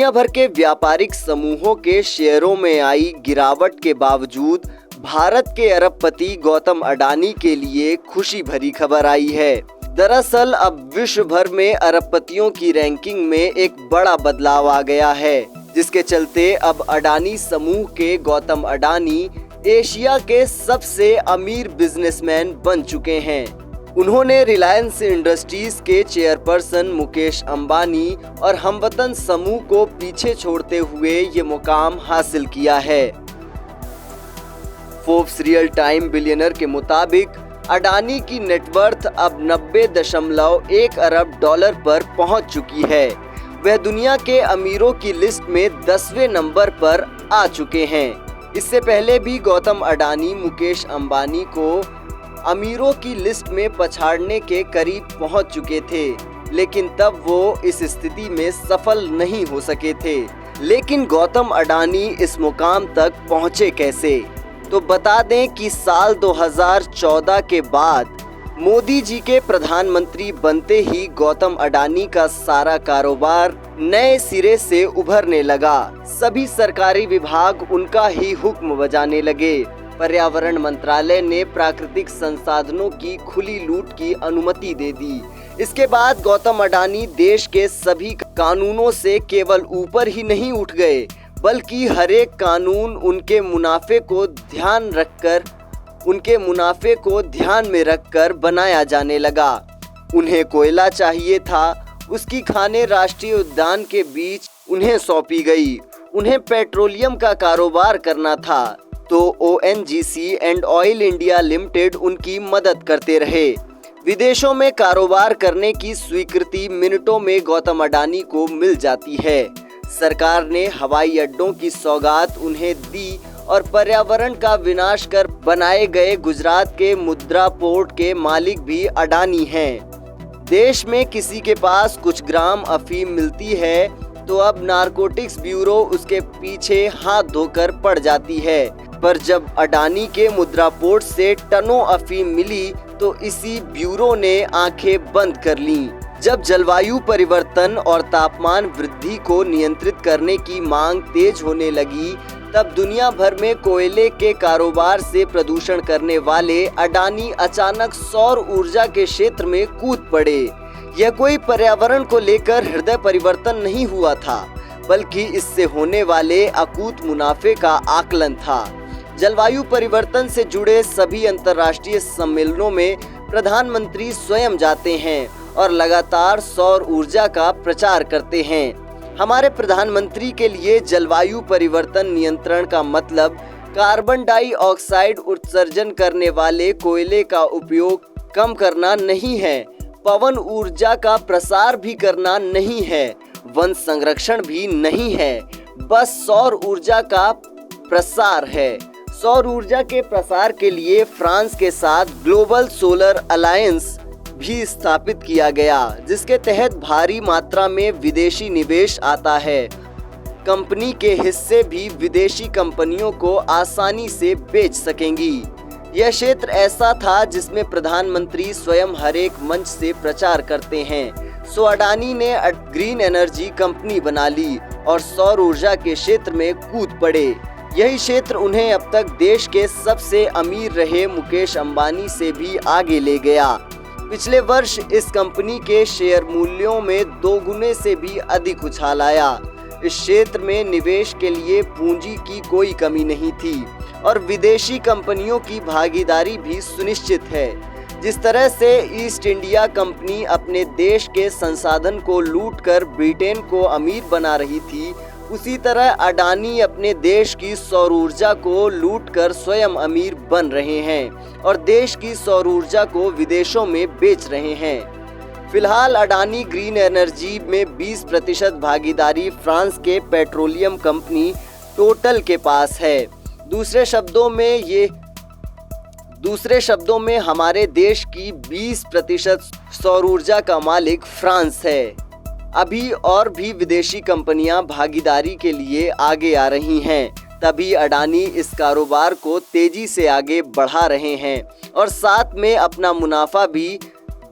दुनिया भर के व्यापारिक समूहों के शेयरों में आई गिरावट के बावजूद भारत के अरबपति गौतम अडानी के लिए खुशी भरी खबर आई है। दरअसल अब विश्व भर में अरबपतियों की रैंकिंग में एक बड़ा बदलाव आ गया है, जिसके चलते अब अडानी समूह के गौतम अडानी एशिया के सबसे अमीर बिजनेसमैन बन चुके हैं। उन्होंने रिलायंस इंडस्ट्रीज के चेयरपर्सन मुकेश अंबानी और हमवतन समूह को पीछे छोड़ते हुए ये मुकाम हासिल किया है। फोर्ब्स रियल टाइम बिलियनर के मुताबिक अडानी की नेटवर्थ अब 90.1 अरब डॉलर पर पहुंच चुकी है। वह दुनिया के अमीरों की लिस्ट में 10वें नंबर पर आ चुके हैं। इससे पहले भी गौतम अडानी मुकेश अंबानी को अमीरों की लिस्ट में पछाड़ने के करीब पहुंच चुके थे, लेकिन तब वो इस स्थिति में सफल नहीं हो सके थे। लेकिन गौतम अडानी इस मुकाम तक पहुंचे कैसे? तो बता दें कि साल 2014 के बाद मोदी जी के प्रधानमंत्री बनते ही गौतम अडानी का सारा कारोबार नए सिरे से उभरने लगा। सभी सरकारी विभाग उनका ही हुक्म बजाने लगे। पर्यावरण मंत्रालय ने प्राकृतिक संसाधनों की खुली लूट की अनुमति दे दी। इसके बाद गौतम अडानी देश के सभी कानूनों से केवल ऊपर ही नहीं उठ गए, बल्कि हर एक कानून उनके मुनाफे को ध्यान में रखकर बनाया जाने लगा। उन्हें कोयला चाहिए था, उसकी खानें राष्ट्रीय उद्यान के बीच उन्हें सौंपी गई। उन्हें पेट्रोलियम का कारोबार करना था, तो ONGC and oil India limited उनकी मदद करते रहे। विदेशों में कारोबार करने की स्वीकृति मिनटों में गौतम अडानी को मिल जाती है। सरकार ने हवाई अड्डों की सौगात उन्हें दी और पर्यावरण का विनाश कर बनाए गए गुजरात के मुद्रा पोर्ट के मालिक भी अडानी हैं। देश में किसी के पास कुछ ग्राम अफीम मिलती है तो अब नारकोटिक्स ब्यूरो उसके पीछे हाथ धोकर पड़ जाती है। पर जब अडानी के मुद्रा पोर्ट से टनों अफीम मिली तो इसी ब्यूरो ने आंखें बंद कर लीं। जब जलवायु परिवर्तन और तापमान वृद्धि को नियंत्रित करने की मांग तेज होने लगी, तब दुनिया भर में कोयले के कारोबार से प्रदूषण करने वाले अडानी अचानक सौर ऊर्जा के क्षेत्र में कूद पड़े। यह कोई पर्यावरण को लेकर हृदय परिवर्तन नहीं हुआ था, बल्कि इससे होने वाले अकूत मुनाफे का आकलन था। जलवायु परिवर्तन से जुड़े सभी अंतर्राष्ट्रीय सम्मेलनों में प्रधानमंत्री स्वयं जाते हैं और लगातार सौर ऊर्जा का प्रचार करते हैं। हमारे प्रधानमंत्री के लिए जलवायु परिवर्तन नियंत्रण का मतलब कार्बन डाइऑक्साइड उत्सर्जन करने वाले कोयले का उपयोग कम करना नहीं है, पवन ऊर्जा का प्रसार भी करना नहीं है, वन संरक्षण भी नहीं है, बस सौर ऊर्जा का प्रसार है। सौर ऊर्जा के प्रसार के लिए फ्रांस के साथ ग्लोबल सोलर अलायंस भी स्थापित किया गया, जिसके तहत भारी मात्रा में विदेशी निवेश आता है। कंपनी के हिस्से भी विदेशी कंपनियों को आसानी से बेच सकेंगी। यह क्षेत्र ऐसा था जिसमें प्रधानमंत्री स्वयं हर एक मंच से प्रचार करते हैं। सो अडानी ने ग्रीन एनर्जी कंपनी बना ली और सौर ऊर्जा के क्षेत्र में कूद पड़े। यही क्षेत्र उन्हें अब तक देश के सबसे अमीर रहे मुकेश अंबानी से भी आगे ले गया। पिछले वर्ष इस कंपनी के शेयर मूल्यों में 2 गुने से भी अधिक उछाल आया। इस क्षेत्र में निवेश के लिए पूंजी की कोई कमी नहीं थी और विदेशी कंपनियों की भागीदारी भी सुनिश्चित है। जिस तरह से ईस्ट इंडिया कंपनी अपने देश के संसाधन को लूटकर ब्रिटेन को अमीर बना रही थी, उसी तरह अडानी अपने देश की सौर ऊर्जा को लूटकर स्वयं अमीर बन रहे हैं और देश की सौर ऊर्जा को विदेशों में बेच रहे हैं। फिलहाल अडानी ग्रीन एनर्जी में 20% भागीदारी फ्रांस के पेट्रोलियम कंपनी टोटल के पास है। दूसरे शब्दों में हमारे देश की 20% सौर ऊर्जा का मालिक फ्रांस है। अभी और भी विदेशी कंपनियां भागीदारी के लिए आगे आ रही हैं, तभी अडानी इस कारोबार को तेजी से आगे बढ़ा रहे हैं और साथ में अपना मुनाफा भी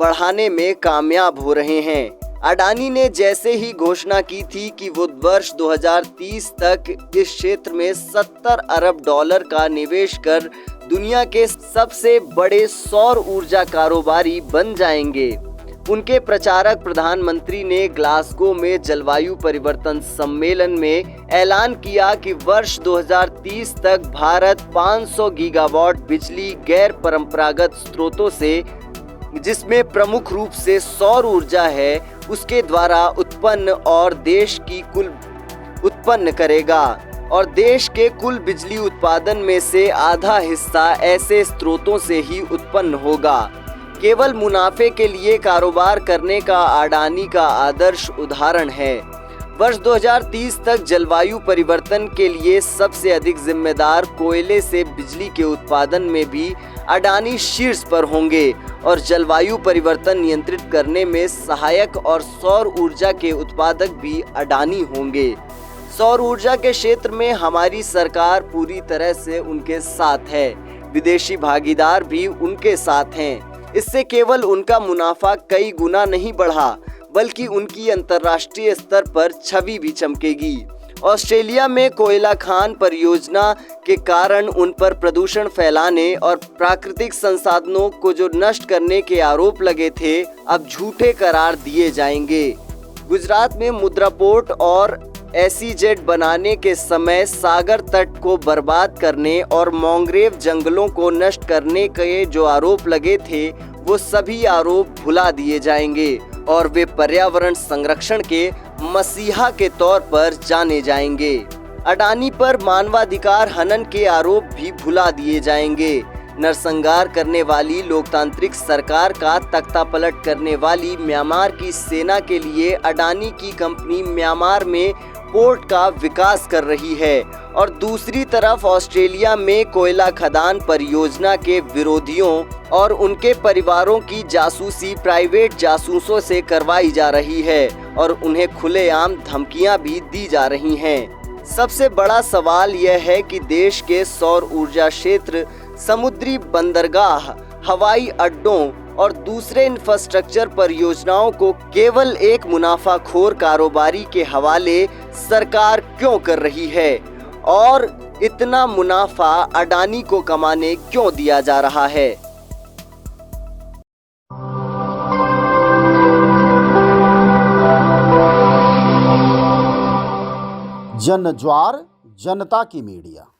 बढ़ाने में कामयाब हो रहे हैं। अडानी ने जैसे ही घोषणा की थी कि वो वर्ष 2030 तक इस क्षेत्र में 70 अरब डॉलर का निवेश कर दुनिया के सबसे बड़े सौर ऊर्जा कारोबारी बन जाएंगे, उनके प्रचारक प्रधानमंत्री ने ग्लासगो में जलवायु परिवर्तन सम्मेलन में ऐलान किया कि वर्ष 2030 तक भारत 500 गीगावाट बिजली गैर परंपरागत स्रोतों से, जिसमें प्रमुख रूप से सौर ऊर्जा है, उसके द्वारा उत्पन्न करेगा और देश के कुल बिजली उत्पादन में से आधा हिस्सा ऐसे स्रोतों से ही उत्पन्न होगा। केवल मुनाफे के लिए कारोबार करने का अडानी का आदर्श उदाहरण है। वर्ष 2030 तक जलवायु परिवर्तन के लिए सबसे अधिक जिम्मेदार कोयले से बिजली के उत्पादन में भी अडानी शीर्ष पर होंगे और जलवायु परिवर्तन नियंत्रित करने में सहायक और सौर ऊर्जा के उत्पादक भी अडानी होंगे। सौर ऊर्जा के क्षेत्र में हमारी सरकार पूरी तरह से उनके साथ है, विदेशी भागीदार भी उनके साथ हैं। इससे केवल उनका मुनाफा कई गुना नहीं बढ़ा, बल्कि उनकी अंतर्राष्ट्रीय स्तर पर छवि भी चमकेगी। ऑस्ट्रेलिया में कोयला खान परियोजना के कारण उन पर प्रदूषण फैलाने और प्राकृतिक संसाधनों को जो नष्ट करने के आरोप लगे थे, अब झूठे करार दिए जाएंगे। गुजरात में मुद्रा पोर्ट और SEZ बनाने के समय सागर तट को बर्बाद करने और मैंग्रोव जंगलों को नष्ट करने के जो आरोप लगे थे, वो सभी आरोप भुला दिए जाएंगे और वे पर्यावरण संरक्षण के मसीहा के तौर पर जाने जाएंगे। अडानी पर मानवाधिकार हनन के आरोप भी भुला दिए जाएंगे। नरसंहार करने वाली लोकतांत्रिक सरकार का तख्तापलट करने वाली म्यांमार की सेना के लिए अडानी की कंपनी म्यांमार में पोर्ट का विकास कर रही है और दूसरी तरफ ऑस्ट्रेलिया में कोयला खदान परियोजना के विरोधियों और उनके परिवारों की जासूसी प्राइवेट जासूसों से करवाई जा रही है और उन्हें खुलेआम धमकियां भी दी जा रही हैं। सबसे बड़ा सवाल यह है कि देश के सौर ऊर्जा क्षेत्र, समुद्री बंदरगाह, हवाई अड्डों और दूसरे इंफ्रास्ट्रक्चर परियोजनाओं को केवल एक मुनाफाखोर कारोबारी के हवाले सरकार क्यों कर रही है और इतना मुनाफा अडानी को कमाने क्यों दिया जा रहा है। जन ज्वार जनता की मीडिया।